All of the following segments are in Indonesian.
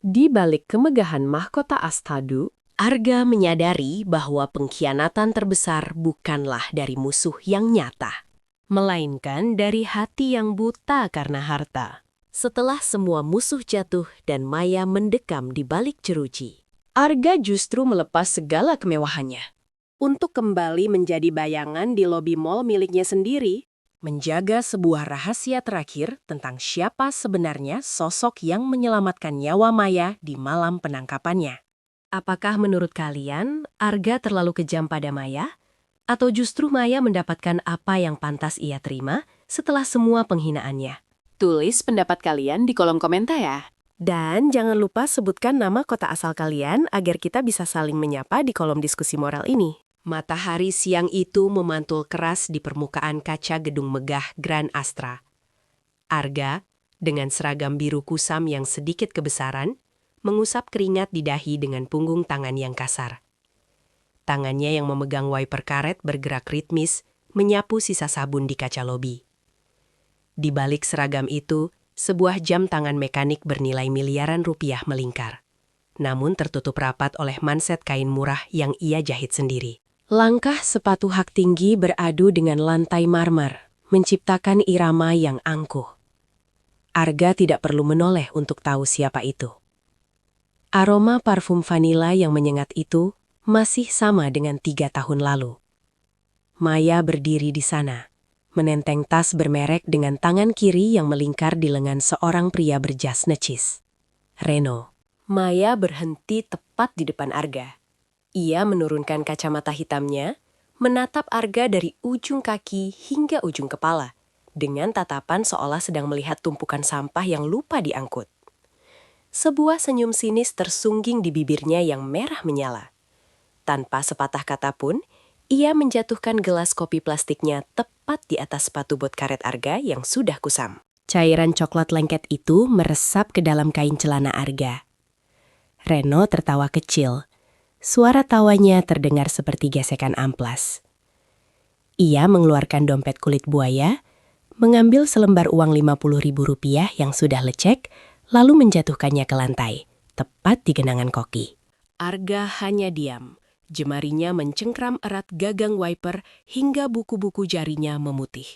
Di balik kemegahan mahkota Astadu, Arga menyadari bahwa pengkhianatan terbesar bukanlah dari musuh yang nyata, melainkan dari hati yang buta karena harta. setelah semua musuh jatuh dan Maya mendekam di balik jeruji. Arga justru melepas segala kemewahannya untuk kembali menjadi bayangan di lobi mall miliknya sendiri, menjaga sebuah rahasia terakhir tentang siapa sebenarnya sosok yang menyelamatkan nyawa Maya di malam penangkapannya. Apakah menurut kalian Arga terlalu kejam pada Maya? Atau justru Maya mendapatkan apa yang pantas ia terima setelah semua penghinaannya? Tulis pendapat kalian di kolom komentar ya. Dan jangan lupa sebutkan nama kota asal kalian agar kita bisa saling menyapa di kolom diskusi moral ini. Matahari siang itu memantul keras di permukaan kaca gedung megah Grand Astra. Arga, dengan seragam biru kusam yang sedikit kebesaran, mengusap keringat di dahi dengan punggung tangan yang kasar. Tangannya yang memegang wiper karet bergerak ritmis, menyapu sisa sabun di kaca lobi. Di balik seragam itu, sebuah jam tangan mekanik bernilai miliaran rupiah melingkar. Namun tertutup rapat oleh manset kain murah yang ia jahit sendiri. Langkah sepatu hak tinggi beradu dengan lantai marmer, menciptakan irama yang angkuh. Arga tidak perlu menoleh untuk tahu siapa itu. Aroma parfum vanila yang menyengat itu masih sama dengan 3 tahun lalu. Maya berdiri di sana, menenteng tas bermerek dengan tangan kiri yang melingkar di lengan seorang pria berjas necis. Reno. Maya berhenti tepat di depan Arga. Ia menurunkan kacamata hitamnya, menatap Arga dari ujung kaki hingga ujung kepala, dengan tatapan seolah sedang melihat tumpukan sampah yang lupa diangkut. Sebuah senyum sinis tersungging di bibirnya yang merah menyala. Tanpa sepatah kata pun, ia menjatuhkan gelas kopi plastiknya tepat di atas sepatu bot karet Arga yang sudah kusam. Cairan coklat lengket itu meresap ke dalam kain celana Arga. Reno tertawa kecil. Suara tawanya terdengar seperti gesekan amplas. Ia mengeluarkan dompet kulit buaya, mengambil selembar uang Rp50.000 yang sudah lecek, lalu menjatuhkannya ke lantai, tepat di genangan koki. Arga hanya diam. Jemarinya mencengkram erat gagang wiper hingga buku-buku jarinya memutih.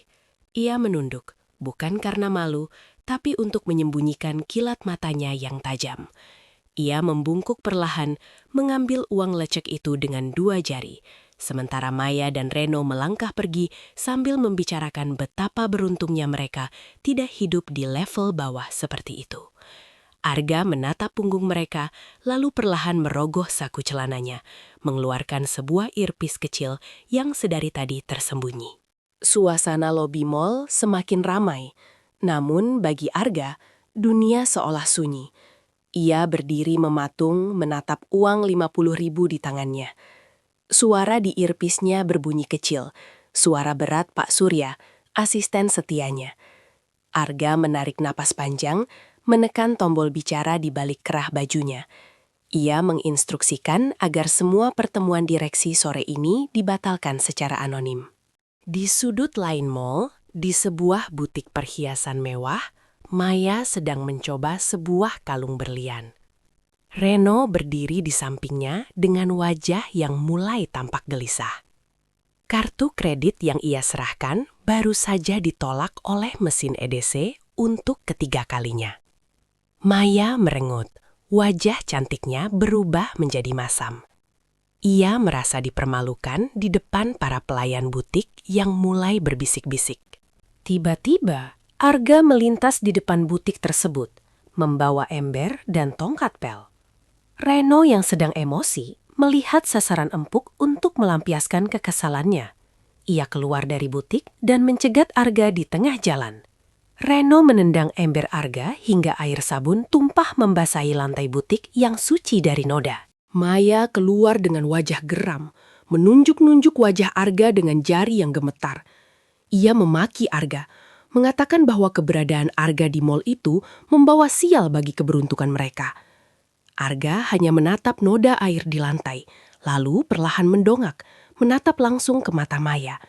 Ia menunduk, bukan karena malu, tapi untuk menyembunyikan kilat matanya yang tajam. Ia membungkuk perlahan, mengambil uang lecek itu dengan 2 jari, sementara Maya dan Reno melangkah pergi sambil membicarakan betapa beruntungnya mereka tidak hidup di level bawah seperti itu. Arga menatap punggung mereka, lalu perlahan merogoh saku celananya, mengeluarkan sebuah earpiece kecil yang sedari tadi tersembunyi. Suasana lobi mall semakin ramai, namun bagi Arga, dunia seolah sunyi. Ia berdiri mematung menatap uang Rp50.000 di tangannya. Suara di earpiece-nya berbunyi kecil, suara berat Pak Surya, asisten setianya. Arga menarik napas panjang, menekan tombol bicara di balik kerah bajunya. Ia menginstruksikan agar semua pertemuan direksi sore ini dibatalkan secara anonim. Di sudut lain mall, di sebuah butik perhiasan mewah, Maya sedang mencoba sebuah kalung berlian. Reno berdiri di sampingnya dengan wajah yang mulai tampak gelisah. Kartu kredit yang ia serahkan baru saja ditolak oleh mesin EDC untuk ketiga kalinya. Maya merengut, wajah cantiknya berubah menjadi masam. Ia merasa dipermalukan di depan para pelayan butik yang mulai berbisik-bisik. Tiba-tiba, Arga melintas di depan butik tersebut, membawa ember dan tongkat pel. Reno yang sedang emosi melihat sasaran empuk untuk melampiaskan kekesalannya. Ia keluar dari butik dan mencegat Arga di tengah jalan. Reno menendang ember Arga hingga air sabun tumpah membasahi lantai butik yang suci dari noda. Maya keluar dengan wajah geram, menunjuk-nunjuk wajah Arga dengan jari yang gemetar. Ia memaki Arga, mengatakan bahwa keberadaan Arga di mall itu membawa sial bagi keberuntungan mereka. Arga hanya menatap noda air di lantai, lalu perlahan mendongak, menatap langsung ke mata Maya.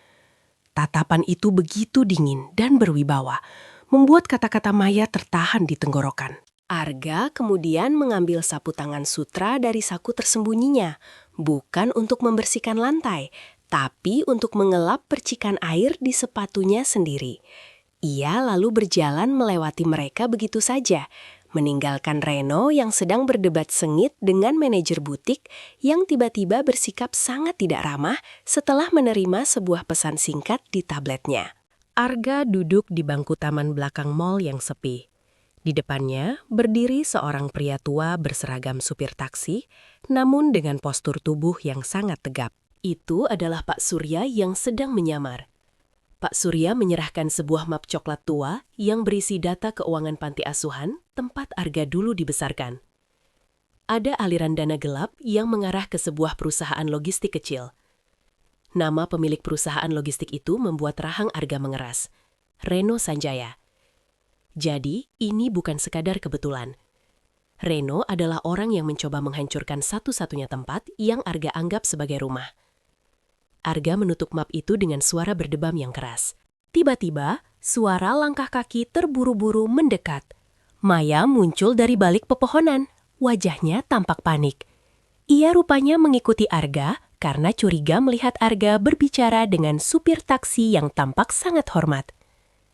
Tatapan itu begitu dingin dan berwibawa, membuat kata-kata Maya tertahan di tenggorokan. Arga kemudian mengambil sapu tangan sutra dari saku tersembunyinya, bukan untuk membersihkan lantai, tapi untuk mengelap percikan air di sepatunya sendiri. Ia lalu berjalan melewati mereka begitu saja, meninggalkan Reno yang sedang berdebat sengit dengan manajer butik yang tiba-tiba bersikap sangat tidak ramah setelah menerima sebuah pesan singkat di tabletnya. Arga duduk di bangku taman belakang mall yang sepi. Di depannya berdiri seorang pria tua berseragam supir taksi, namun dengan postur tubuh yang sangat tegap. Itu adalah Pak Surya yang sedang menyamar. Pak Surya menyerahkan sebuah map coklat tua yang berisi data keuangan panti asuhan tempat Arga dulu dibesarkan. Ada aliran dana gelap yang mengarah ke sebuah perusahaan logistik kecil. Nama pemilik perusahaan logistik itu membuat rahang Arga mengeras. Reno Sanjaya. Jadi, ini bukan sekadar kebetulan. Reno adalah orang yang mencoba menghancurkan satu-satunya tempat yang Arga anggap sebagai rumah. Arga menutup map itu dengan suara berdebam yang keras. Tiba-tiba, suara langkah kaki terburu-buru mendekat. Maya muncul dari balik pepohonan. Wajahnya tampak panik. Ia rupanya mengikuti Arga karena curiga melihat Arga berbicara dengan supir taksi yang tampak sangat hormat.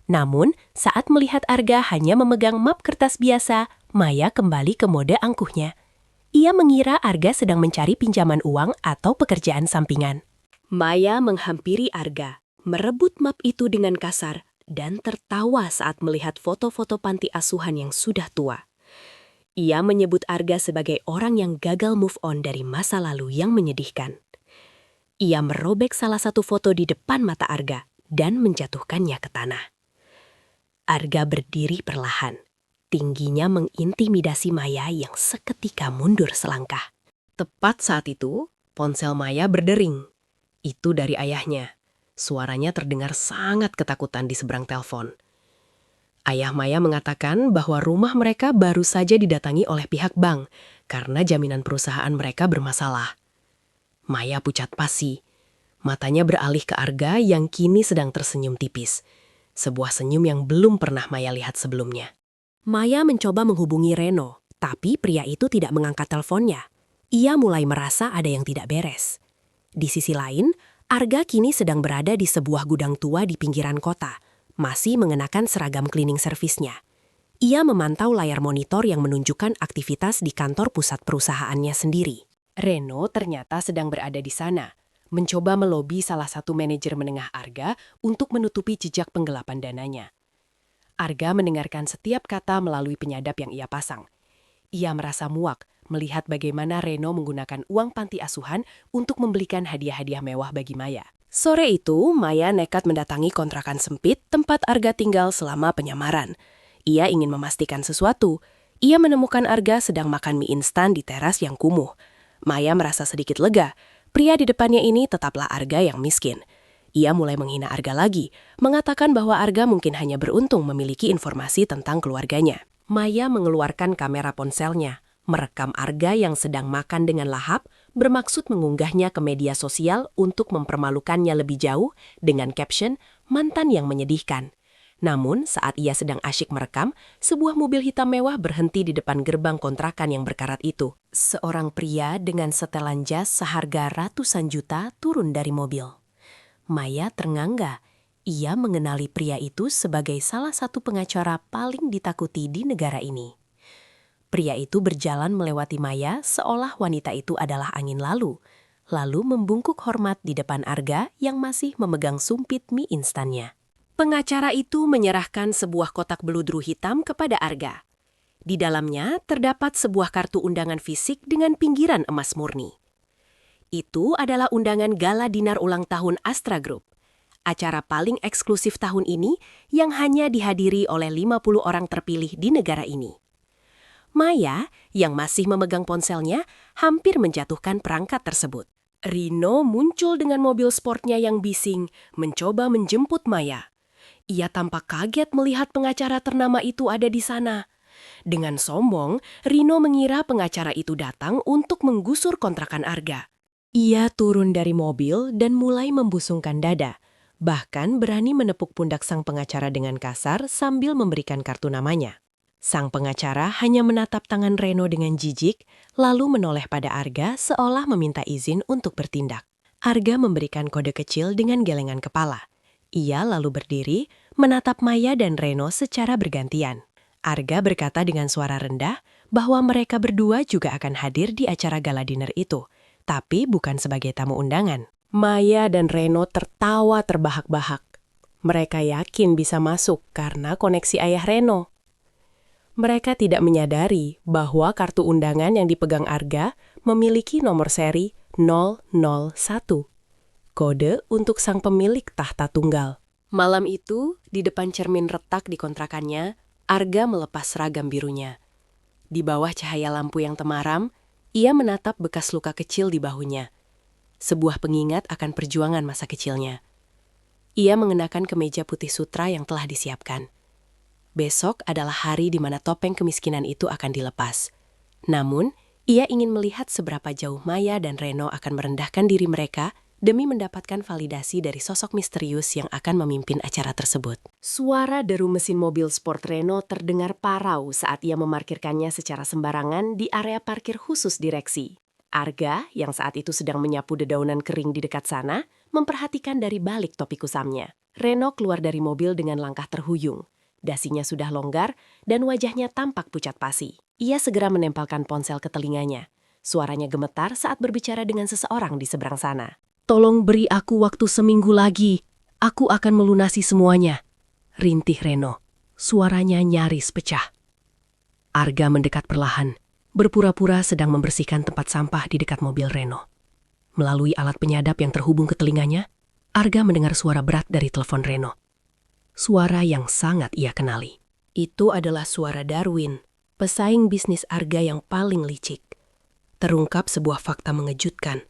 Namun, saat melihat Arga hanya memegang map kertas biasa, Maya kembali ke mode angkuhnya. Ia mengira Arga sedang mencari pinjaman uang atau pekerjaan sampingan. Maya menghampiri Arga, merebut map itu dengan kasar, dan tertawa saat melihat foto-foto panti asuhan yang sudah tua. Ia menyebut Arga sebagai orang yang gagal move on dari masa lalu yang menyedihkan. Ia merobek salah satu foto di depan mata Arga dan menjatuhkannya ke tanah. Arga berdiri perlahan. Tingginya mengintimidasi Maya yang seketika mundur selangkah. Tepat saat itu, ponsel Maya berdering. Itu dari ayahnya. Suaranya terdengar sangat ketakutan di seberang telepon. Ayah Maya mengatakan bahwa rumah mereka baru saja didatangi oleh pihak bank karena jaminan perusahaan mereka bermasalah. Maya pucat pasi. Matanya beralih ke Arga yang kini sedang tersenyum tipis. Sebuah senyum yang belum pernah Maya lihat sebelumnya. Maya mencoba menghubungi Reno, tapi pria itu tidak mengangkat teleponnya. Ia mulai merasa ada yang tidak beres. Di sisi lain, Arga kini sedang berada di sebuah gudang tua di pinggiran kota, masih mengenakan seragam cleaning service-nya. Ia memantau layar monitor yang menunjukkan aktivitas di kantor pusat perusahaannya sendiri. Reno ternyata sedang berada di sana, mencoba melobi salah satu manajer menengah Arga untuk menutupi jejak penggelapan dananya. Arga mendengarkan setiap kata melalui penyadap yang ia pasang. Ia merasa muak melihat bagaimana Reno menggunakan uang panti asuhan untuk membelikan hadiah-hadiah mewah bagi Maya. Sore itu, Maya nekat mendatangi kontrakan sempit tempat Arga tinggal selama penyamaran. Ia ingin memastikan sesuatu. Ia menemukan Arga sedang makan mie instan di teras yang kumuh. Maya merasa sedikit lega. Pria di depannya ini tetaplah Arga yang miskin. Ia mulai menghina Arga lagi, mengatakan bahwa Arga mungkin hanya beruntung memiliki informasi tentang keluarganya. Maya mengeluarkan kamera ponselnya, merekam Arga yang sedang makan dengan lahap, bermaksud mengunggahnya ke media sosial untuk mempermalukannya lebih jauh dengan caption mantan yang menyedihkan. Namun, saat ia sedang asyik merekam, sebuah mobil hitam mewah berhenti di depan gerbang kontrakan yang berkarat itu. Seorang pria dengan setelan jas seharga ratusan juta turun dari mobil. Maya ternganga. Ia mengenali pria itu sebagai salah satu pengacara paling ditakuti di negara ini. Pria itu berjalan melewati Maya seolah wanita itu adalah angin lalu membungkuk hormat di depan Arga yang masih memegang sumpit mie instannya. Pengacara itu menyerahkan sebuah kotak beludru hitam kepada Arga. Di dalamnya terdapat sebuah kartu undangan fisik dengan pinggiran emas murni. Itu adalah undangan gala dinar ulang tahun Astra Group, acara paling eksklusif tahun ini yang hanya dihadiri oleh 50 orang terpilih di negara ini. Maya, yang masih memegang ponselnya, hampir menjatuhkan perangkat tersebut. Rino muncul dengan mobil sportnya yang bising, mencoba menjemput Maya. Ia tampak kaget melihat pengacara ternama itu ada di sana. Dengan sombong, Rino mengira pengacara itu datang untuk menggusur kontrakan Arga. Ia turun dari mobil dan mulai membusungkan dada. Bahkan berani menepuk pundak sang pengacara dengan kasar sambil memberikan kartu namanya. Sang pengacara hanya menatap tangan Reno dengan jijik, lalu menoleh pada Arga seolah meminta izin untuk bertindak. Arga memberikan kode kecil dengan gelengan kepala. Ia lalu berdiri, menatap Maya dan Reno secara bergantian. Arga berkata dengan suara rendah bahwa mereka berdua juga akan hadir di acara gala dinner itu, tapi bukan sebagai tamu undangan. Maya dan Reno tertawa terbahak-bahak. Mereka yakin bisa masuk karena koneksi ayah Reno. Mereka tidak menyadari bahwa kartu undangan yang dipegang Arga memiliki nomor seri 001. Kode untuk sang pemilik tahta tunggal. Malam itu, di depan cermin retak di kontrakannya, Arga melepas seragam birunya. Di bawah cahaya lampu yang temaram, ia menatap bekas luka kecil di bahunya. Sebuah pengingat akan perjuangan masa kecilnya. Ia mengenakan kemeja putih sutra yang telah disiapkan. Besok adalah hari di mana topeng kemiskinan itu akan dilepas. Namun, ia ingin melihat seberapa jauh Maya dan Reno akan merendahkan diri mereka demi mendapatkan validasi dari sosok misterius yang akan memimpin acara tersebut. Suara deru mesin mobil sport Reno terdengar parau saat ia memarkirkannya secara sembarangan di area parkir khusus direksi. Arga, yang saat itu sedang menyapu dedaunan kering di dekat sana, memperhatikan dari balik topi kusamnya. Reno keluar dari mobil dengan langkah terhuyung. Dasinya sudah longgar dan wajahnya tampak pucat pasi. Ia segera menempelkan ponsel ke telinganya. Suaranya gemetar saat berbicara dengan seseorang di seberang sana. "Tolong beri aku waktu seminggu lagi. Aku akan melunasi semuanya," rintih Reno. Suaranya nyaris pecah. Arga mendekat perlahan, berpura-pura sedang membersihkan tempat sampah di dekat mobil Reno. Melalui alat penyadap yang terhubung ke telinganya, Arga mendengar suara berat dari telepon Reno. Suara yang sangat ia kenali. Itu adalah suara Darwin, pesaing bisnis Arga yang paling licik. Terungkap sebuah fakta mengejutkan.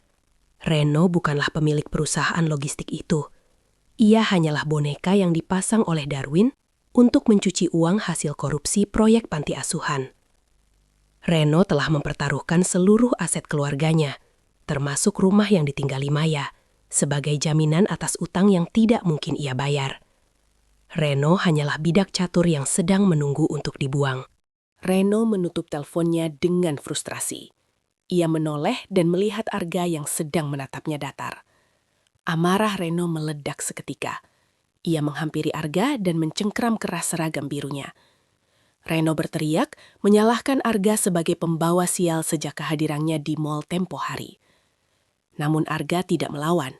Reno bukanlah pemilik perusahaan logistik itu. Ia hanyalah boneka yang dipasang oleh Darwin untuk mencuci uang hasil korupsi proyek panti asuhan. Reno telah mempertaruhkan seluruh aset keluarganya, termasuk rumah yang ditinggali Maya, sebagai jaminan atas utang yang tidak mungkin ia bayar. Reno hanyalah bidak catur yang sedang menunggu untuk dibuang. Reno menutup teleponnya dengan frustrasi. Ia menoleh dan melihat Arga yang sedang menatapnya datar. Amarah Reno meledak seketika. Ia menghampiri Arga dan mencengkram keras seragam birunya. Reno berteriak, menyalahkan Arga sebagai pembawa sial sejak kehadirannya di mall tempo hari. Namun Arga tidak melawan.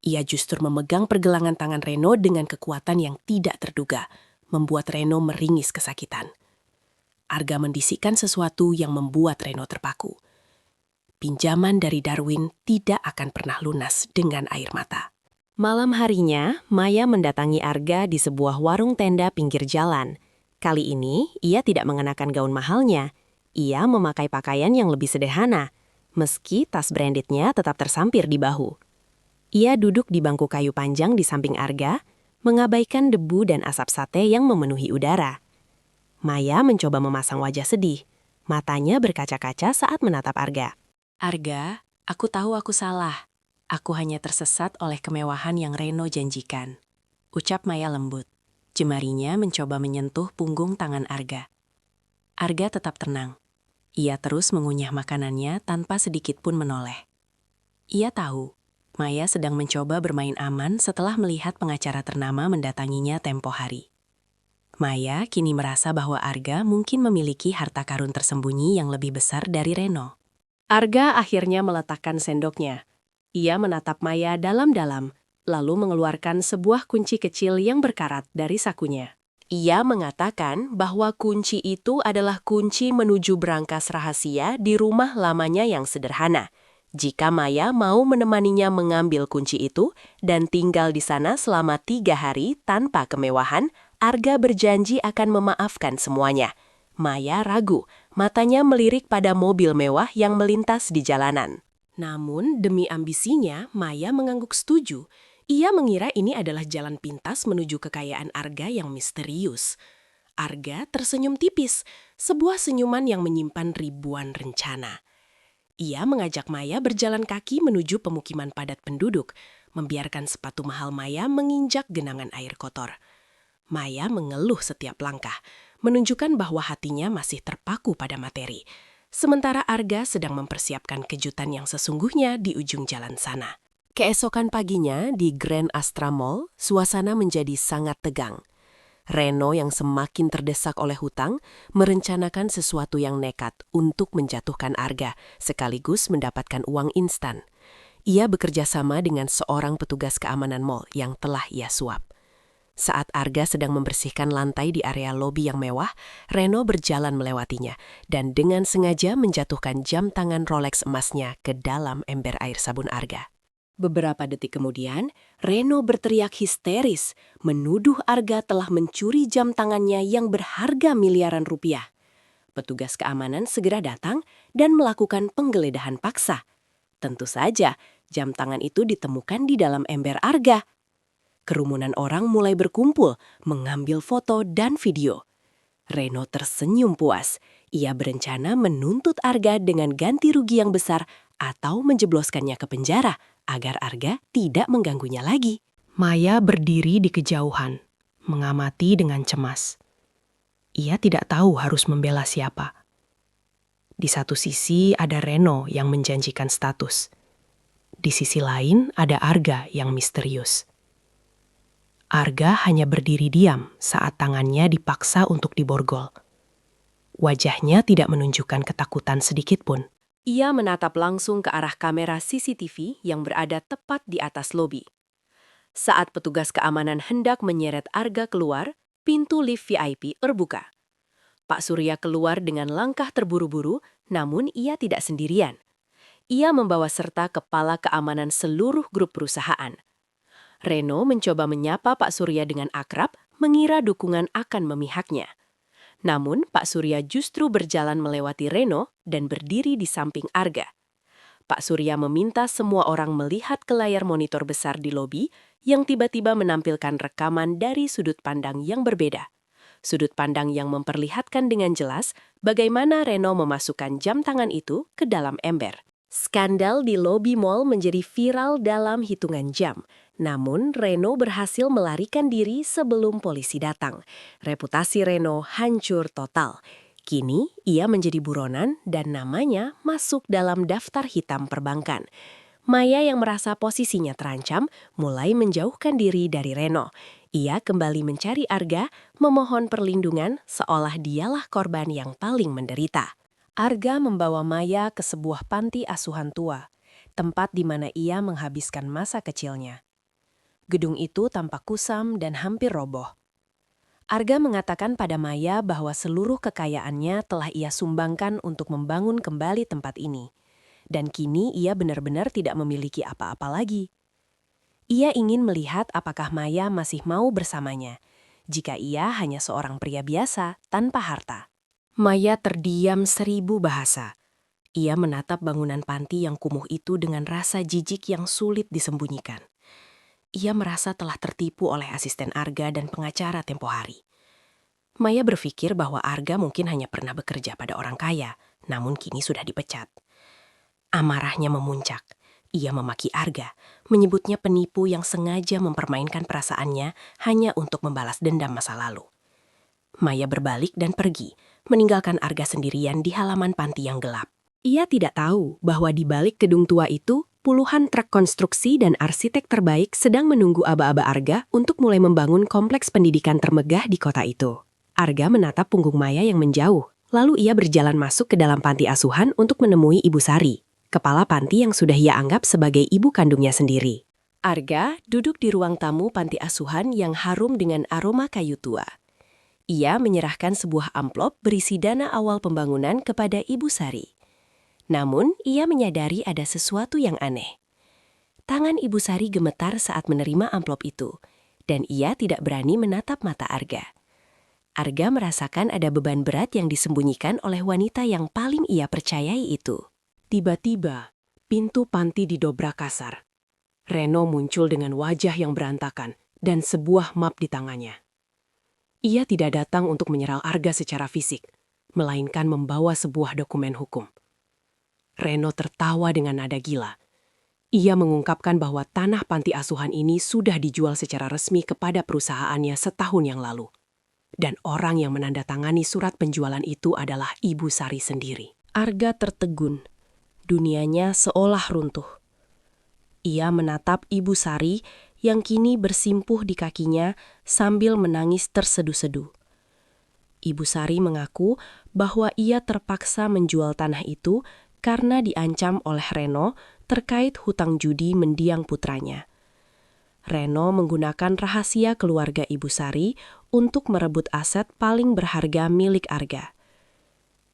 Ia justru memegang pergelangan tangan Reno dengan kekuatan yang tidak terduga, membuat Reno meringis kesakitan. Arga membisikkan sesuatu yang membuat Reno terpaku. Pinjaman dari Darwin tidak akan pernah lunas dengan air mata. Malam harinya, Maya mendatangi Arga di sebuah warung tenda pinggir jalan. Kali ini, ia tidak mengenakan gaun mahalnya. Ia memakai pakaian yang lebih sederhana, meski tas brandednya tetap tersampir di bahu. Ia duduk di bangku kayu panjang di samping Arga, mengabaikan debu dan asap sate yang memenuhi udara. Maya mencoba memasang wajah sedih. Matanya berkaca-kaca saat menatap Arga. "Arga, aku tahu aku salah. Aku hanya tersesat oleh kemewahan yang Reno janjikan," ucap Maya lembut. Jemarinya mencoba menyentuh punggung tangan Arga. Arga tetap tenang. Ia terus mengunyah makanannya tanpa sedikit pun menoleh. Ia tahu Maya sedang mencoba bermain aman setelah melihat pengacara ternama mendatanginya tempo hari. Maya kini merasa bahwa Arga mungkin memiliki harta karun tersembunyi yang lebih besar dari Reno. Arga akhirnya meletakkan sendoknya. Ia menatap Maya dalam-dalam, lalu mengeluarkan sebuah kunci kecil yang berkarat dari sakunya. Ia mengatakan bahwa kunci itu adalah kunci menuju brankas rahasia di rumah lamanya yang sederhana. Jika Maya mau menemaninya mengambil kunci itu dan tinggal di sana selama 3 hari tanpa kemewahan, Arga berjanji akan memaafkan semuanya. Maya ragu, matanya melirik pada mobil mewah yang melintas di jalanan. Namun, demi ambisinya, Maya mengangguk setuju. Ia mengira ini adalah jalan pintas menuju kekayaan Arga yang misterius. Arga tersenyum tipis, sebuah senyuman yang menyimpan ribuan rencana. Ia mengajak Maya berjalan kaki menuju pemukiman padat penduduk, membiarkan sepatu mahal Maya menginjak genangan air kotor. Maya mengeluh setiap langkah. menunjukkan bahwa hatinya masih terpaku pada materi. Sementara Arga sedang mempersiapkan kejutan yang sesungguhnya di ujung jalan sana. Keesokan paginya di Grand Astra Mall, suasana menjadi sangat tegang. Reno yang semakin terdesak oleh hutang merencanakan sesuatu yang nekat untuk menjatuhkan Arga sekaligus mendapatkan uang instan. Ia bekerja sama dengan seorang petugas keamanan mall yang telah ia suap. Saat Arga sedang membersihkan lantai di area lobi yang mewah, Reno berjalan melewatinya dan dengan sengaja menjatuhkan jam tangan Rolex emasnya ke dalam ember air sabun Arga. Beberapa detik kemudian, Reno berteriak histeris, menuduh Arga telah mencuri jam tangannya yang berharga miliaran rupiah. Petugas keamanan segera datang dan melakukan penggeledahan paksa. Tentu saja, jam tangan itu ditemukan di dalam ember Arga. Kerumunan orang mulai berkumpul, mengambil foto dan video. Reno tersenyum puas. Ia berencana menuntut Arga dengan ganti rugi yang besar atau menjebloskannya ke penjara agar Arga tidak mengganggunya lagi. Maya berdiri di kejauhan, mengamati dengan cemas. Ia tidak tahu harus membela siapa. Di satu sisi ada Reno yang menjanjikan status. Di sisi lain ada Arga yang misterius. Arga hanya berdiri diam saat tangannya dipaksa untuk diborgol. Wajahnya tidak menunjukkan ketakutan sedikit pun. Ia menatap langsung ke arah kamera CCTV yang berada tepat di atas lobi. Saat petugas keamanan hendak menyeret Arga keluar, pintu lift VIP terbuka. Pak Surya keluar dengan langkah terburu-buru, namun ia tidak sendirian. Ia membawa serta kepala keamanan seluruh grup perusahaan. Reno mencoba menyapa Pak Surya dengan akrab, mengira dukungan akan memihaknya. Namun, Pak Surya justru berjalan melewati Reno dan berdiri di samping Arga. Pak Surya meminta semua orang melihat ke layar monitor besar di lobi yang tiba-tiba menampilkan rekaman dari sudut pandang yang berbeda. Sudut pandang yang memperlihatkan dengan jelas bagaimana Reno memasukkan jam tangan itu ke dalam ember. Skandal di lobi mall menjadi viral dalam hitungan jam. Namun, Reno berhasil melarikan diri sebelum polisi datang. Reputasi Reno hancur total. Kini, ia menjadi buronan dan namanya masuk dalam daftar hitam perbankan. Maya yang merasa posisinya terancam mulai menjauhkan diri dari Reno. Ia kembali mencari Arga, memohon perlindungan seolah dialah korban yang paling menderita. Arga membawa Maya ke sebuah panti asuhan tua, tempat di mana ia menghabiskan masa kecilnya. Gedung itu tampak kusam dan hampir roboh. Arga mengatakan pada Maya bahwa seluruh kekayaannya telah ia sumbangkan untuk membangun kembali tempat ini. Dan kini ia benar-benar tidak memiliki apa-apa lagi. Ia ingin melihat apakah Maya masih mau bersamanya, jika ia hanya seorang pria biasa tanpa harta. Maya terdiam 1000 bahasa. Ia menatap bangunan panti yang kumuh itu dengan rasa jijik yang sulit disembunyikan. Ia merasa telah tertipu oleh asisten Arga dan pengacara tempo hari. Maya berpikir bahwa Arga mungkin hanya pernah bekerja pada orang kaya, namun kini sudah dipecat. Amarahnya memuncak. Ia memaki Arga, menyebutnya penipu yang sengaja mempermainkan perasaannya hanya untuk membalas dendam masa lalu. Maya berbalik dan pergi, meninggalkan Arga sendirian di halaman panti yang gelap. Ia tidak tahu bahwa di balik gedung tua itu, puluhan truk konstruksi dan arsitek terbaik sedang menunggu aba-aba Arga untuk mulai membangun kompleks pendidikan termegah di kota itu. Arga menatap punggung Maya yang menjauh, lalu ia berjalan masuk ke dalam panti asuhan untuk menemui Ibu Sari, kepala panti yang sudah ia anggap sebagai ibu kandungnya sendiri. Arga duduk di ruang tamu panti asuhan yang harum dengan aroma kayu tua. Ia menyerahkan sebuah amplop berisi dana awal pembangunan kepada Ibu Sari. Namun, ia menyadari ada sesuatu yang aneh. Tangan Ibu Sari gemetar saat menerima amplop itu, dan ia tidak berani menatap mata Arga. Arga merasakan ada beban berat yang disembunyikan oleh wanita yang paling ia percayai itu. Tiba-tiba, pintu panti didobrak kasar. Reno muncul dengan wajah yang berantakan dan sebuah map di tangannya. Ia tidak datang untuk menyerang Arga secara fisik, melainkan membawa sebuah dokumen hukum. Reno tertawa dengan nada gila. Ia mengungkapkan bahwa tanah panti asuhan ini sudah dijual secara resmi kepada perusahaannya setahun yang lalu. Dan orang yang menandatangani surat penjualan itu adalah Ibu Sari sendiri. Arga tertegun. Dunianya seolah runtuh. Ia menatap Ibu Sari yang kini bersimpuh di kakinya sambil menangis tersedu-sedu. Ibu Sari mengaku bahwa ia terpaksa menjual tanah itu karena diancam oleh Reno terkait hutang judi mendiang putranya. Reno menggunakan rahasia keluarga Ibu Sari untuk merebut aset paling berharga milik Arga.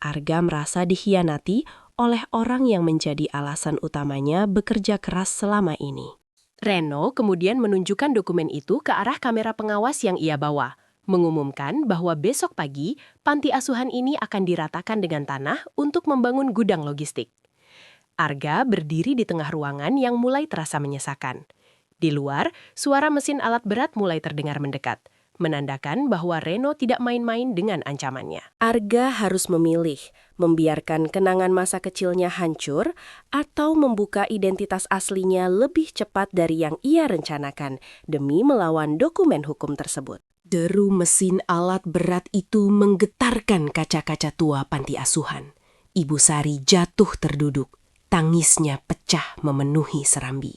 Arga merasa dikhianati oleh orang yang menjadi alasan utamanya bekerja keras selama ini. Reno kemudian menunjukkan dokumen itu ke arah kamera pengawas yang ia bawa, mengumumkan bahwa besok pagi panti asuhan ini akan diratakan dengan tanah untuk membangun gudang logistik. Arga berdiri di tengah ruangan yang mulai terasa menyesakan. Di luar, suara mesin alat berat mulai terdengar mendekat, menandakan bahwa Reno tidak main-main dengan ancamannya. Arga harus memilih, membiarkan kenangan masa kecilnya hancur atau membuka identitas aslinya lebih cepat dari yang ia rencanakan demi melawan dokumen hukum tersebut. Deru mesin alat berat itu menggetarkan kaca-kaca tua panti asuhan. Ibu Sari jatuh terduduk, tangisnya pecah memenuhi serambi.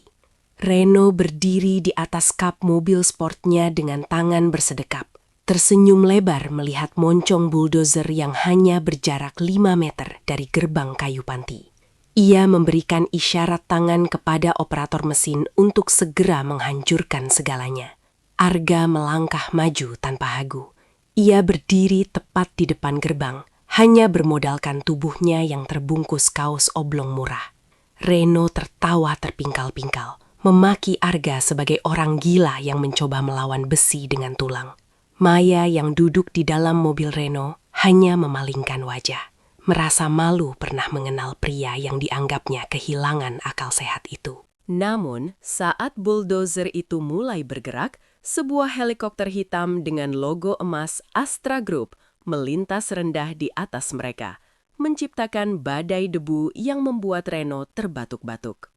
Reno berdiri di atas kap mobil sportnya dengan tangan bersedekap. Tersenyum lebar melihat moncong buldozer yang hanya berjarak 5 meter dari gerbang kayu panti. Ia memberikan isyarat tangan kepada operator mesin untuk segera menghancurkan segalanya. Arga melangkah maju tanpa hagu. Ia berdiri tepat di depan gerbang, hanya bermodalkan tubuhnya yang terbungkus kaos oblong murah. Reno tertawa terpingkal-pingkal, memaki Arga sebagai orang gila yang mencoba melawan besi dengan tulang. Maya yang duduk di dalam mobil Reno hanya memalingkan wajah, merasa malu pernah mengenal pria yang dianggapnya kehilangan akal sehat itu. Namun, saat bulldozer itu mulai bergerak, sebuah helikopter hitam dengan logo emas Astra Group melintas rendah di atas mereka, menciptakan badai debu yang membuat Reno terbatuk-batuk.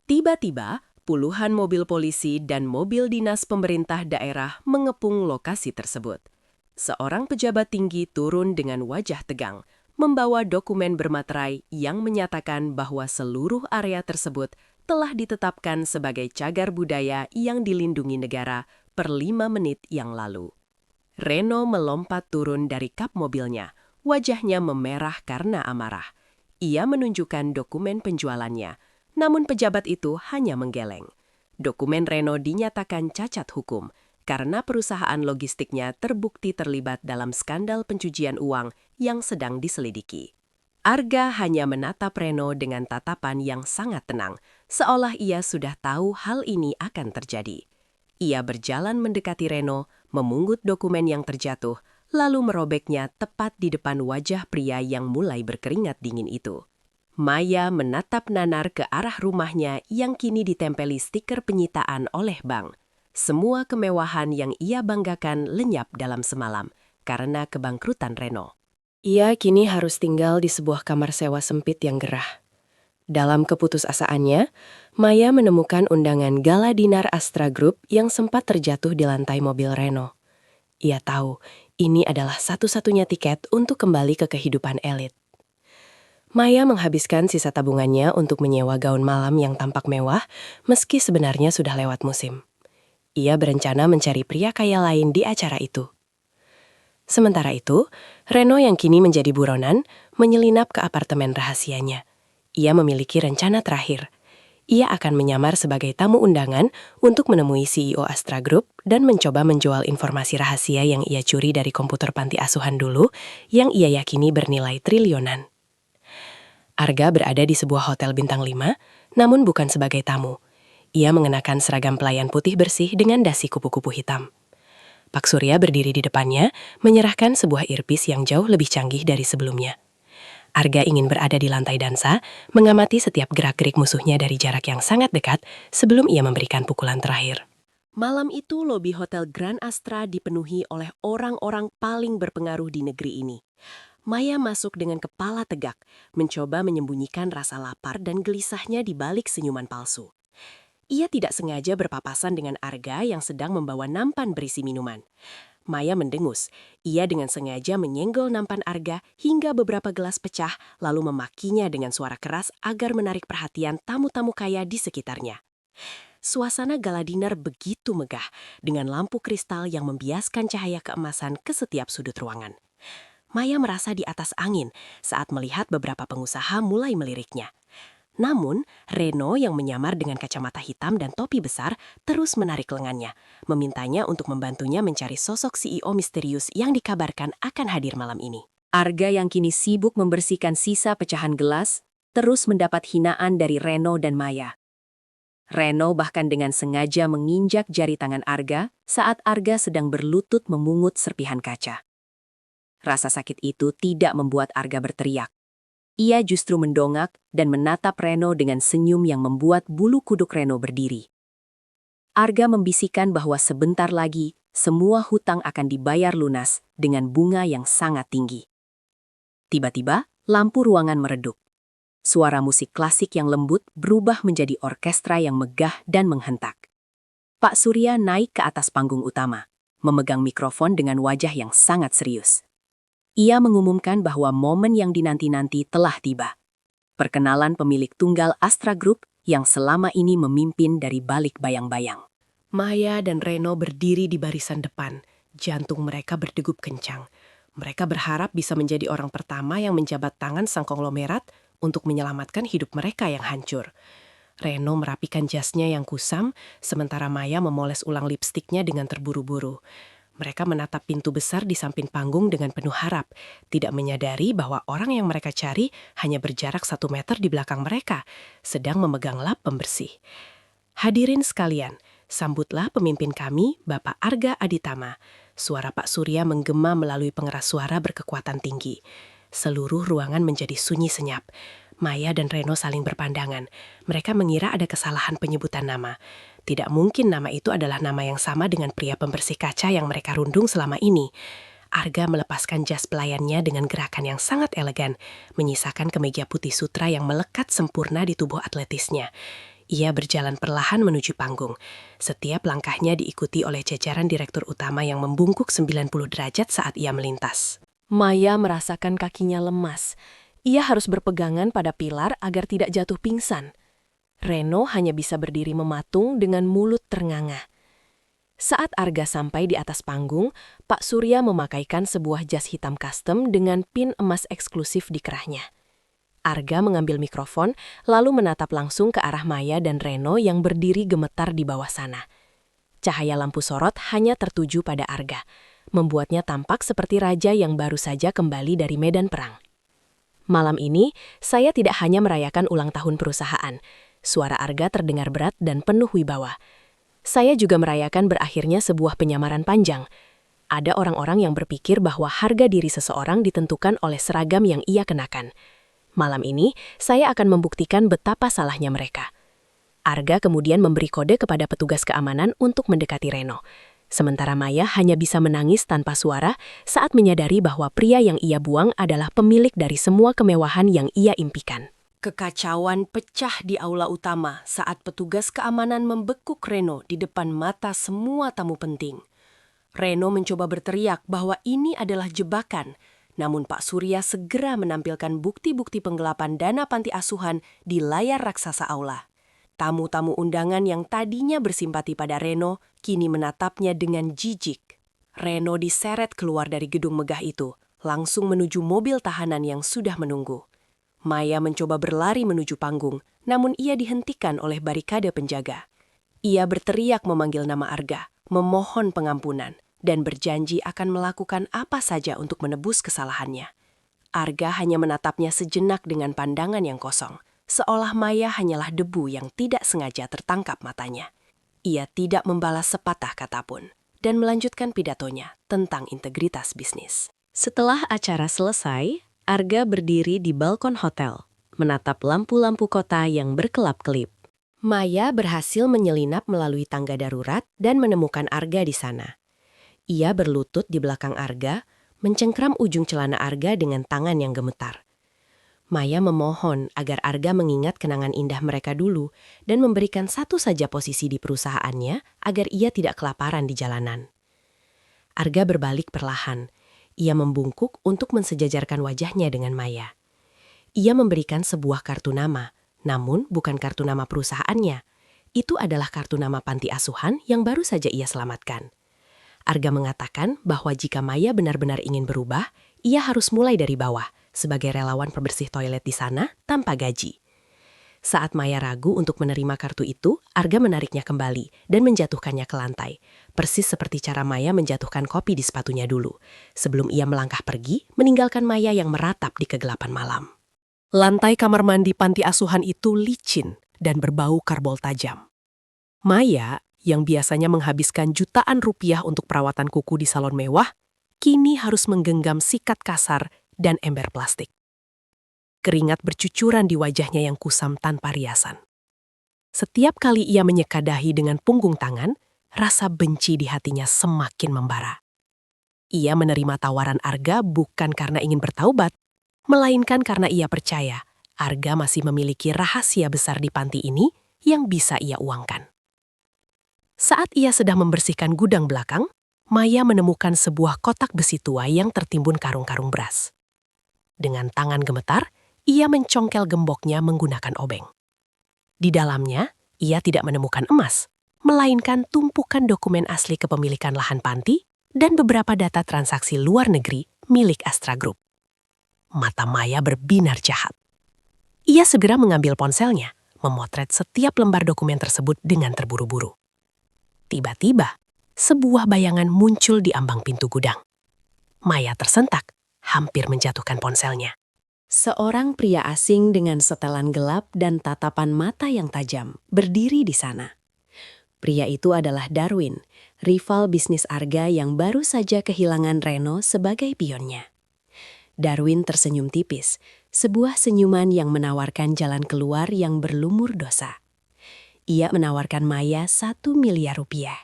Tiba-tiba, puluhan mobil polisi dan mobil dinas pemerintah daerah mengepung lokasi tersebut. Seorang pejabat tinggi turun dengan wajah tegang, membawa dokumen bermaterai yang menyatakan bahwa seluruh area tersebut telah ditetapkan sebagai cagar budaya yang dilindungi negara per 5 menit yang lalu. Reno melompat turun dari kap mobilnya, wajahnya memerah karena amarah. Ia menunjukkan dokumen penjualannya, namun pejabat itu hanya menggeleng. Dokumen Reno dinyatakan cacat hukum karena perusahaan logistiknya terbukti terlibat dalam skandal pencucian uang yang sedang diselidiki. Arga hanya menatap Reno dengan tatapan yang sangat tenang, seolah ia sudah tahu hal ini akan terjadi. Ia berjalan mendekati Reno, memungut dokumen yang terjatuh, lalu merobeknya tepat di depan wajah pria yang mulai berkeringat dingin itu. Maya menatap nanar ke arah rumahnya yang kini ditempeli stiker penyitaan oleh bank. Semua kemewahan yang ia banggakan lenyap dalam semalam karena kebangkrutan Reno. Ia kini harus tinggal di sebuah kamar sewa sempit yang gerah. Dalam keputusasaannya, Maya menemukan undangan gala dinar Astra Group yang sempat terjatuh di lantai mobil Reno. Ia tahu ini adalah satu-satunya tiket untuk kembali ke kehidupan elit. Maya menghabiskan sisa tabungannya untuk menyewa gaun malam yang tampak mewah, meski sebenarnya sudah lewat musim. Ia berencana mencari pria kaya lain di acara itu. Sementara itu, Reno yang kini menjadi buronan, menyelinap ke apartemen rahasianya. Ia memiliki rencana terakhir. Ia akan menyamar sebagai tamu undangan untuk menemui CEO Astra Group dan mencoba menjual informasi rahasia yang ia curi dari komputer panti asuhan dulu, yang ia yakini bernilai triliunan. Arga berada di sebuah hotel bintang 5, namun bukan sebagai tamu. Ia mengenakan seragam pelayan putih bersih dengan dasi kupu-kupu hitam. Pak Surya berdiri di depannya, menyerahkan sebuah earpiece yang jauh lebih canggih dari sebelumnya. Arga ingin berada di lantai dansa, mengamati setiap gerak-gerik musuhnya dari jarak yang sangat dekat sebelum ia memberikan pukulan terakhir. Malam itu lobi Hotel Grand Astra dipenuhi oleh orang-orang paling berpengaruh di negeri ini. Maya masuk dengan kepala tegak, mencoba menyembunyikan rasa lapar dan gelisahnya di balik senyuman palsu. Ia tidak sengaja berpapasan dengan Arga yang sedang membawa nampan berisi minuman. Maya mendengus. Ia dengan sengaja menyenggol nampan Arga hingga beberapa gelas pecah, lalu memakinya dengan suara keras agar menarik perhatian tamu-tamu kaya di sekitarnya. Suasana gala dinner begitu megah, dengan lampu kristal yang membiaskan cahaya keemasan ke setiap sudut ruangan. Maya merasa di atas angin saat melihat beberapa pengusaha mulai meliriknya. Namun, Reno yang menyamar dengan kacamata hitam dan topi besar terus menarik lengannya, memintanya untuk membantunya mencari sosok CEO misterius yang dikabarkan akan hadir malam ini. Arga yang kini sibuk membersihkan sisa pecahan gelas, terus mendapat hinaan dari Reno dan Maya. Reno bahkan dengan sengaja menginjak jari tangan Arga saat Arga sedang berlutut memungut serpihan kaca. Rasa sakit itu tidak membuat Arga berteriak. Ia justru mendongak dan menatap Reno dengan senyum yang membuat bulu kuduk Reno berdiri. Arga membisikkan bahwa sebentar lagi semua hutang akan dibayar lunas dengan bunga yang sangat tinggi. Tiba-tiba, lampu ruangan meredup. Suara musik klasik yang lembut berubah menjadi orkestra yang megah dan menghentak. Pak Surya naik ke atas panggung utama, memegang mikrofon dengan wajah yang sangat serius. Ia mengumumkan bahwa momen yang dinanti-nanti telah tiba. Perkenalan pemilik tunggal Astra Group yang selama ini memimpin dari balik bayang-bayang. Maya dan Reno berdiri di barisan depan. Jantung mereka berdegup kencang. Mereka berharap bisa menjadi orang pertama yang menjabat tangan sang konglomerat untuk menyelamatkan hidup mereka yang hancur. Reno merapikan jasnya yang kusam, sementara Maya memoles ulang lipstiknya dengan terburu-buru. Mereka menatap pintu besar di samping panggung dengan penuh harap, tidak menyadari bahwa orang yang mereka cari hanya berjarak 1 meter di belakang mereka, sedang memegang lap pembersih. Hadirin sekalian, sambutlah pemimpin kami, Bapak Arga Aditama. Suara Pak Surya menggema melalui pengeras suara berkekuatan tinggi. Seluruh ruangan menjadi sunyi senyap. Maya dan Reno saling berpandangan. Mereka mengira ada kesalahan penyebutan nama. Tidak mungkin nama itu adalah nama yang sama dengan pria pembersih kaca yang mereka rundung selama ini. Arga melepaskan jas pelayannya dengan gerakan yang sangat elegan, menyisakan kemeja putih sutra yang melekat sempurna di tubuh atletisnya. Ia berjalan perlahan menuju panggung. Setiap langkahnya diikuti oleh jajaran direktur utama yang membungkuk 90 derajat saat ia melintas. Maya merasakan kakinya lemas. Ia harus berpegangan pada pilar agar tidak jatuh pingsan. Reno hanya bisa berdiri mematung dengan mulut ternganga. Saat Arga sampai di atas panggung, Pak Surya memakaikan sebuah jas hitam custom dengan pin emas eksklusif di kerahnya. Arga mengambil mikrofon, lalu menatap langsung ke arah Maya dan Reno yang berdiri gemetar di bawah sana. Cahaya lampu sorot hanya tertuju pada Arga, membuatnya tampak seperti raja yang baru saja kembali dari medan perang. Malam ini, saya tidak hanya merayakan ulang tahun perusahaan. Suara Arga terdengar berat dan penuh wibawa. Saya juga merayakan berakhirnya sebuah penyamaran panjang. Ada orang-orang yang berpikir bahwa harga diri seseorang ditentukan oleh seragam yang ia kenakan. Malam ini, saya akan membuktikan betapa salahnya mereka. Arga kemudian memberi kode kepada petugas keamanan untuk mendekati Reno. Sementara Maya hanya bisa menangis tanpa suara saat menyadari bahwa pria yang ia buang adalah pemilik dari semua kemewahan yang ia impikan. Kekacauan pecah di aula utama saat petugas keamanan membekuk Reno di depan mata semua tamu penting. Reno mencoba berteriak bahwa ini adalah jebakan, namun Pak Surya segera menampilkan bukti-bukti penggelapan dana panti asuhan di layar raksasa aula. Tamu-tamu undangan yang tadinya bersimpati pada Reno kini menatapnya dengan jijik. Reno diseret keluar dari gedung megah itu, langsung menuju mobil tahanan yang sudah menunggu. Maya mencoba berlari menuju panggung, namun ia dihentikan oleh barikade penjaga. Ia berteriak memanggil nama Arga, memohon pengampunan, dan berjanji akan melakukan apa saja untuk menebus kesalahannya. Arga hanya menatapnya sejenak dengan pandangan yang kosong, seolah Maya hanyalah debu yang tidak sengaja tertangkap matanya. Ia tidak membalas sepatah kata pun, dan melanjutkan pidatonya tentang integritas bisnis. Setelah acara selesai, Arga berdiri di balkon hotel, menatap lampu-lampu kota yang berkelap-kelip. Maya berhasil menyelinap melalui tangga darurat dan menemukan Arga di sana. Ia berlutut di belakang Arga, mencengkram ujung celana Arga dengan tangan yang gemetar. Maya memohon agar Arga mengingat kenangan indah mereka dulu dan memberikan satu saja posisi di perusahaannya agar ia tidak kelaparan di jalanan. Arga berbalik perlahan. Ia membungkuk untuk mensejajarkan wajahnya dengan Maya. Ia memberikan sebuah kartu nama, namun bukan kartu nama perusahaannya. Itu adalah kartu nama panti asuhan yang baru saja ia selamatkan. Arga mengatakan bahwa jika Maya benar-benar ingin berubah, ia harus mulai dari bawah, sebagai relawan pembersih toilet di sana tanpa gaji. Saat Maya ragu untuk menerima kartu itu, Arga menariknya kembali dan menjatuhkannya ke lantai. Persis seperti cara Maya menjatuhkan kopi di sepatunya dulu, sebelum ia melangkah pergi, meninggalkan Maya yang meratap di kegelapan malam. Lantai kamar mandi panti asuhan itu licin dan berbau karbol tajam. Maya, yang biasanya menghabiskan jutaan rupiah untuk perawatan kuku di salon mewah, kini harus menggenggam sikat kasar dan ember plastik. Keringat bercucuran di wajahnya yang kusam tanpa riasan. Setiap kali ia menyeka dahi dengan punggung tangan, rasa benci di hatinya semakin membara. Ia menerima tawaran Arga bukan karena ingin bertaubat, melainkan karena ia percaya Arga masih memiliki rahasia besar di panti ini yang bisa ia uangkan. Saat ia sedang membersihkan gudang belakang, Maya menemukan sebuah kotak besi tua yang tertimbun karung-karung beras. Dengan tangan gemetar, ia mencongkel gemboknya menggunakan obeng. Di dalamnya, ia tidak menemukan emas, melainkan tumpukan dokumen asli kepemilikan lahan panti dan beberapa data transaksi luar negeri milik Astra Group. Mata Maya berbinar jahat. Ia segera mengambil ponselnya, memotret setiap lembar dokumen tersebut dengan terburu-buru. Tiba-tiba, sebuah bayangan muncul di ambang pintu gudang. Maya tersentak, hampir menjatuhkan ponselnya. Seorang pria asing dengan setelan gelap dan tatapan mata yang tajam berdiri di sana. Pria itu adalah Darwin, rival bisnis Arga yang baru saja kehilangan Reno sebagai pionnya. Darwin tersenyum tipis, sebuah senyuman yang menawarkan jalan keluar yang berlumur dosa. Ia menawarkan Maya 1 miliar rupiah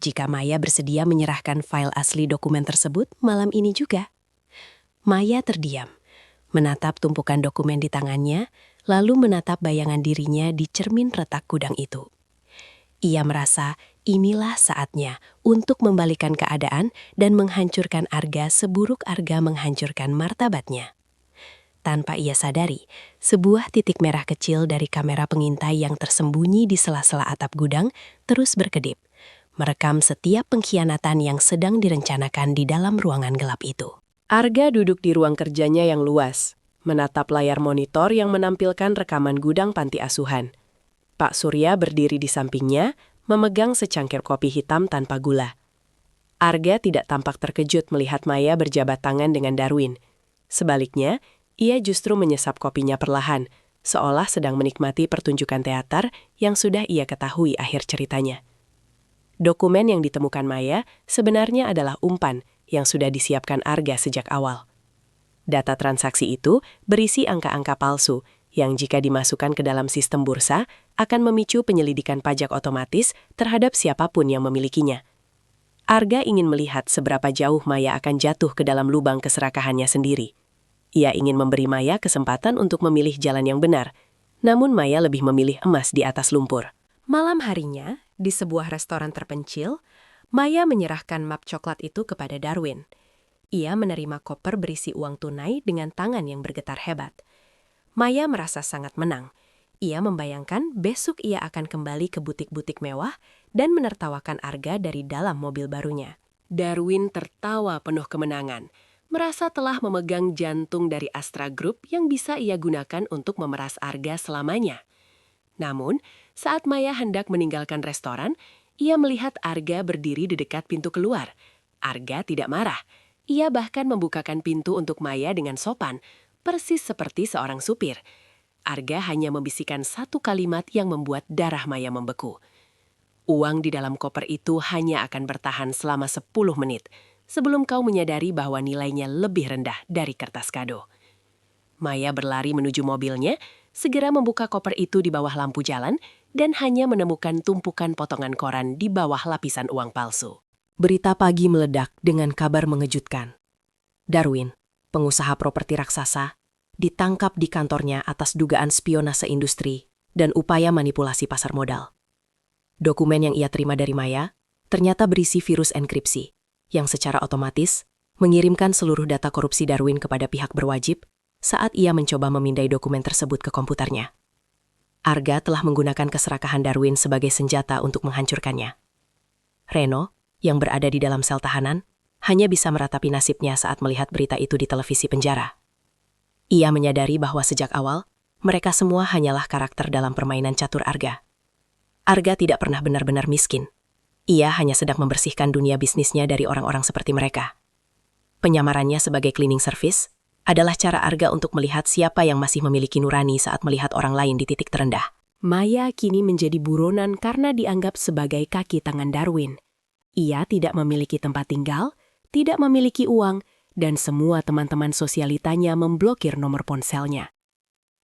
jika Maya bersedia menyerahkan file asli dokumen tersebut malam ini juga. Maya terdiam, menatap tumpukan dokumen di tangannya, lalu menatap bayangan dirinya di cermin retak gudang itu. Ia merasa inilah saatnya untuk membalikan keadaan dan menghancurkan Arga seburuk Arga menghancurkan martabatnya. Tanpa ia sadari, sebuah titik merah kecil dari kamera pengintai yang tersembunyi di sela-sela atap gudang terus berkedip, merekam setiap pengkhianatan yang sedang direncanakan di dalam ruangan gelap itu. Arga duduk di ruang kerjanya yang luas, menatap layar monitor yang menampilkan rekaman gudang panti asuhan. Pak Surya berdiri di sampingnya, memegang secangkir kopi hitam tanpa gula. Arga tidak tampak terkejut melihat Maya berjabat tangan dengan Darwin. Sebaliknya, ia justru menyesap kopinya perlahan, seolah sedang menikmati pertunjukan teater yang sudah ia ketahui akhir ceritanya. Dokumen yang ditemukan Maya sebenarnya adalah umpan yang sudah disiapkan Arga sejak awal. Data transaksi itu berisi angka-angka palsu yang jika dimasukkan ke dalam sistem bursa akan memicu penyelidikan pajak otomatis terhadap siapapun yang memilikinya. Arga ingin melihat seberapa jauh Maya akan jatuh ke dalam lubang keserakahannya sendiri. Ia ingin memberi Maya kesempatan untuk memilih jalan yang benar, namun Maya lebih memilih emas di atas lumpur. Malam harinya, di sebuah restoran terpencil, Maya menyerahkan map coklat itu kepada Darwin. Ia menerima koper berisi uang tunai dengan tangan yang bergetar hebat. Maya merasa sangat menang. Ia membayangkan besok ia akan kembali ke butik-butik mewah dan menertawakan Arga dari dalam mobil barunya. Darwin tertawa penuh kemenangan, merasa telah memegang jantung dari Astra Group yang bisa ia gunakan untuk memeras Arga selamanya. Namun, saat Maya hendak meninggalkan restoran, ia melihat Arga berdiri di dekat pintu keluar. Arga tidak marah. Ia bahkan membukakan pintu untuk Maya dengan sopan, persis seperti seorang supir. Arga hanya membisikkan satu kalimat yang membuat darah Maya membeku. Uang di dalam koper itu hanya akan bertahan selama 10 menit, sebelum kau menyadari bahwa nilainya lebih rendah dari kertas kado. Maya berlari menuju mobilnya, segera membuka koper itu di bawah lampu jalan, dan hanya menemukan tumpukan potongan koran di bawah lapisan uang palsu. Berita pagi meledak dengan kabar mengejutkan. Darwin, pengusaha properti raksasa, ditangkap di kantornya atas dugaan spionase industri dan upaya manipulasi pasar modal. Dokumen yang ia terima dari Maya ternyata berisi virus enkripsi. yang secara otomatis mengirimkan seluruh data korupsi Darwin kepada pihak berwajib saat ia mencoba memindai dokumen tersebut ke komputernya. Arga telah menggunakan keserakahan Darwin sebagai senjata untuk menghancurkannya. Reno, yang berada di dalam sel tahanan, hanya bisa meratapi nasibnya saat melihat berita itu di televisi penjara. Ia menyadari bahwa sejak awal, mereka semua hanyalah karakter dalam permainan catur Arga. Arga tidak pernah benar-benar miskin. Ia hanya sedang membersihkan dunia bisnisnya dari orang-orang seperti mereka. Penyamarannya sebagai cleaning service adalah cara Arga untuk melihat siapa yang masih memiliki nurani saat melihat orang lain di titik terendah. Maya kini menjadi buronan karena dianggap sebagai kaki tangan Darwin. Ia tidak memiliki tempat tinggal, tidak memiliki uang, dan semua teman-teman sosialitanya memblokir nomor ponselnya.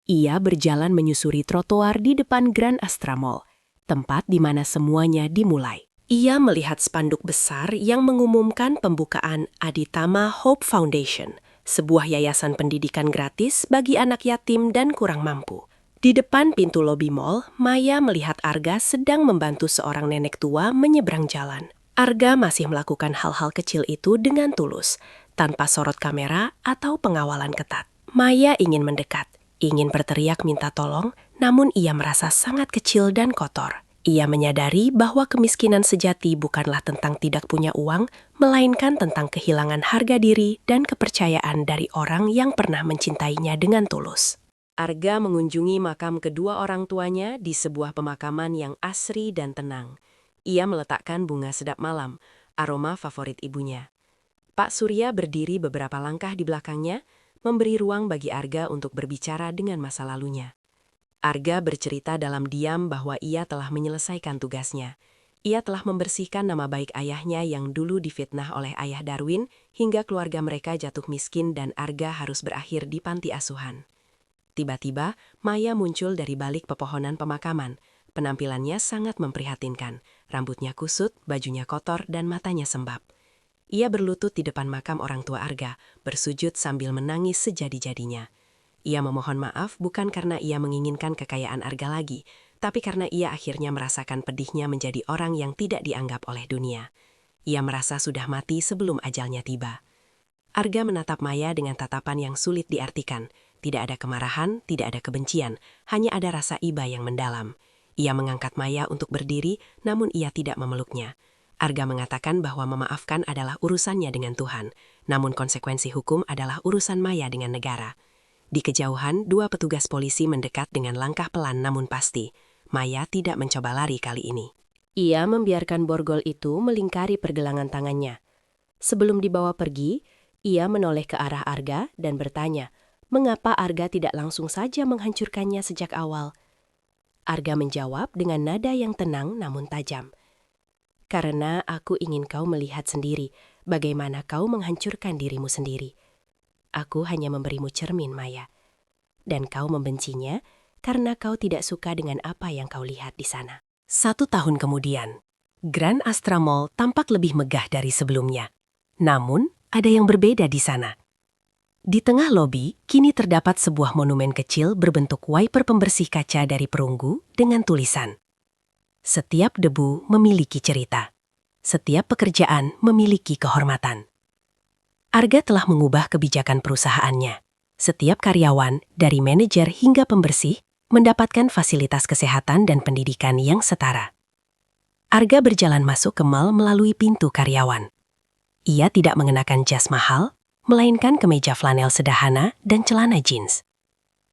Ia berjalan menyusuri trotoar di depan Grand Astra Mall, tempat di mana semuanya dimulai. Ia melihat spanduk besar yang mengumumkan pembukaan Aditama Hope Foundation, sebuah yayasan pendidikan gratis bagi anak yatim dan kurang mampu. Di depan pintu lobi mall, Maya melihat Arga sedang membantu seorang nenek tua menyeberang jalan. Arga masih melakukan hal-hal kecil itu dengan tulus, tanpa sorot kamera atau pengawalan ketat. Maya ingin mendekat, ingin berteriak minta tolong, namun ia merasa sangat kecil dan kotor. Ia menyadari bahwa kemiskinan sejati bukanlah tentang tidak punya uang, melainkan tentang kehilangan harga diri dan kepercayaan dari orang yang pernah mencintainya dengan tulus. Arga mengunjungi makam kedua orang tuanya di sebuah pemakaman yang asri dan tenang. Ia meletakkan bunga sedap malam, aroma favorit ibunya. Pak Surya berdiri beberapa langkah di belakangnya, memberi ruang bagi Arga untuk berbicara dengan masa lalunya. Arga bercerita dalam diam bahwa ia telah menyelesaikan tugasnya. Ia telah membersihkan nama baik ayahnya yang dulu difitnah oleh ayah Darwin hingga keluarga mereka jatuh miskin dan Arga harus berakhir di panti asuhan. Tiba-tiba, Maya muncul dari balik pepohonan pemakaman. Penampilannya sangat memprihatinkan. Rambutnya kusut, bajunya kotor, dan matanya sembab. Ia berlutut di depan makam orang tua Arga, bersujud sambil menangis sejadi-jadinya. Ia memohon maaf bukan karena ia menginginkan kekayaan Arga lagi, tapi karena ia akhirnya merasakan pedihnya menjadi orang yang tidak dianggap oleh dunia. Ia merasa sudah mati sebelum ajalnya tiba. Arga menatap Maya dengan tatapan yang sulit diartikan. Tidak ada kemarahan, tidak ada kebencian, hanya ada rasa iba yang mendalam. Ia mengangkat Maya untuk berdiri, namun ia tidak memeluknya. Arga mengatakan bahwa memaafkan adalah urusannya dengan Tuhan, namun konsekuensi hukum adalah urusan Maya dengan negara. Di kejauhan, dua petugas polisi mendekat dengan langkah pelan namun pasti. Maya tidak mencoba lari kali ini. Ia membiarkan borgol itu melingkari pergelangan tangannya. Sebelum dibawa pergi, ia menoleh ke arah Arga dan bertanya, mengapa Arga tidak langsung saja menghancurkannya sejak awal? Arga menjawab dengan nada yang tenang namun tajam. Karena aku ingin kau melihat sendiri bagaimana kau menghancurkan dirimu sendiri. Aku hanya memberimu cermin, Maya. Dan kau membencinya karena kau tidak suka dengan apa yang kau lihat di sana. 1 tahun kemudian, Grand Astra Mall tampak lebih megah dari sebelumnya. Namun, ada yang berbeda di sana. Di tengah lobi, kini terdapat sebuah monumen kecil berbentuk wiper pembersih kaca dari perunggu dengan tulisan. Setiap debu memiliki cerita. Setiap pekerjaan memiliki kehormatan. Arga telah mengubah kebijakan perusahaannya. Setiap karyawan, dari manajer hingga pembersih, mendapatkan fasilitas kesehatan dan pendidikan yang setara. Arga berjalan masuk ke mall melalui pintu karyawan. Ia tidak mengenakan jas mahal, melainkan kemeja flanel sederhana dan celana jeans.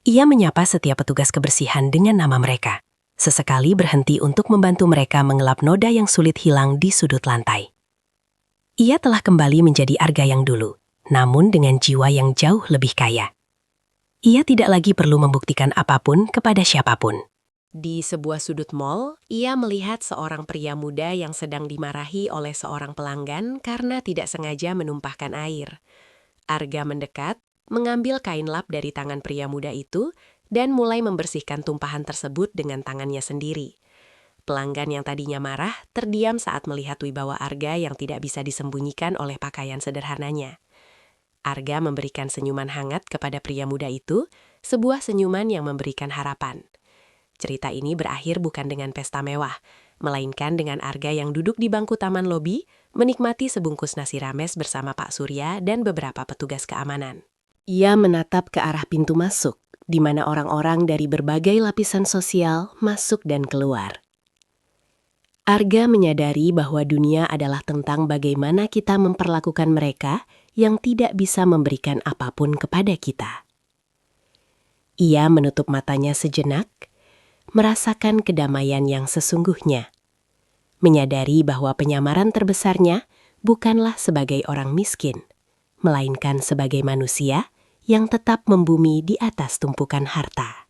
Ia menyapa setiap petugas kebersihan dengan nama mereka. Sesekali berhenti untuk membantu mereka mengelap noda yang sulit hilang di sudut lantai. Ia telah kembali menjadi Arga yang dulu, namun dengan jiwa yang jauh lebih kaya. Ia tidak lagi perlu membuktikan apapun kepada siapapun. Di sebuah sudut mall, ia melihat seorang pria muda yang sedang dimarahi oleh seorang pelanggan karena tidak sengaja menumpahkan air. Arga mendekat, mengambil kain lap dari tangan pria muda itu, dan mulai membersihkan tumpahan tersebut dengan tangannya sendiri. Pelanggan yang tadinya marah terdiam saat melihat wibawa Arga yang tidak bisa disembunyikan oleh pakaian sederhananya. Arga memberikan senyuman hangat kepada pria muda itu, sebuah senyuman yang memberikan harapan. Cerita ini berakhir bukan dengan pesta mewah, melainkan dengan Arga yang duduk di bangku taman lobi, menikmati sebungkus nasi rames bersama Pak Surya dan beberapa petugas keamanan. Ia menatap ke arah pintu masuk, di mana orang-orang dari berbagai lapisan sosial masuk dan keluar. Arga menyadari bahwa dunia adalah tentang bagaimana kita memperlakukan mereka yang tidak bisa memberikan apapun kepada kita. Ia menutup matanya sejenak, merasakan kedamaian yang sesungguhnya. Menyadari bahwa penyamaran terbesarnya bukanlah sebagai orang miskin, melainkan sebagai manusia yang tetap membumi di atas tumpukan harta.